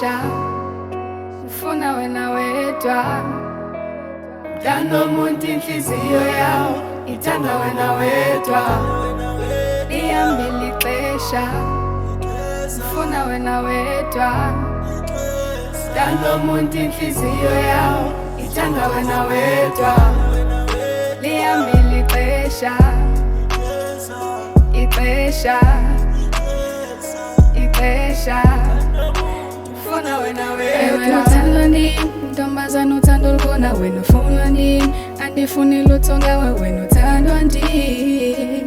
ixesha ufuna wena wedwa Dano umuntu inhliziyo yawo ithanda wena wedwa Lihambile ixesha ufuna wena wedwa Dano umuntu inhliziyo yawo ithanda wena wedwa Lihambile ixesha ufuna wena wedwa Uthandwa nini ntombazana uthanda ulubona wena ufunwa nini Andifuni lutho ngawe wena uthandwa ndini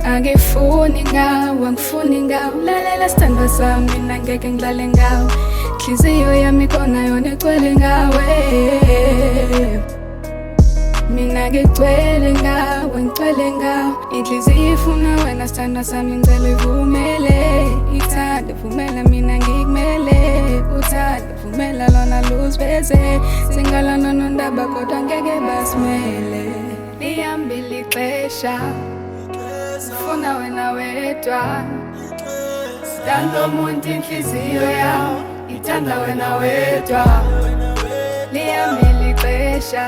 Angifuni ngawe angifuni ngawe Lalela sithandwa sami mina ngeke ngidlale ngawe Inhliziyo yami khona yona igcwele ngawe Mina ngigcwele ngawe ngigcwele ngawe Inhliziyo ifuna wena sithandwa sami ngicela ivumele Ithande vumela mina ngikumele Uthande vumela lona luziveze Singalana nondaba kodwa ngeke basimele Lihambile ixesha ufuna wena wedwa Dano umuntu inhliziyo yawo ithanda wena wedwa Lihambile ixesha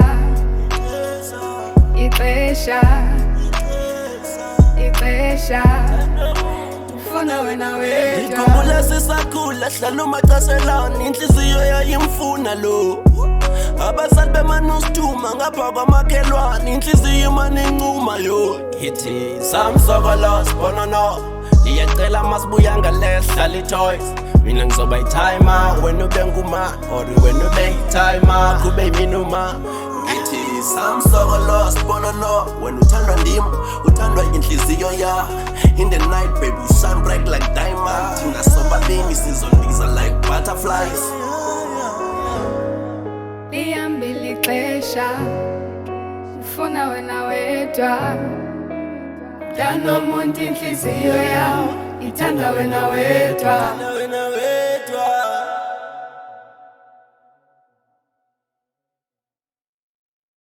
ufuna wena wedwa Ngikhumbula sisakhula hlala umacaselani inhliziyo yayimfuna lo Abazali bemanosithuma ngapha kwamakhelwane inhliziyo manincuma yo Ithi samsokolo sibona no Liyacela masibuya ngalehla li-toys Mina ngizoba i-timer wena ube nguma or wena ube i-timer kube yimina uma Ithi samsokolo sibona no wena uthandwa ndim uthandwa inhliziyo ya In the night baby you shine bright like diamond Thina sobabili sizondiza like butterflies Lihambile ixesha ufuna wena wedwa Dano umuntu inhliziyo yawo ithanda wena wedwa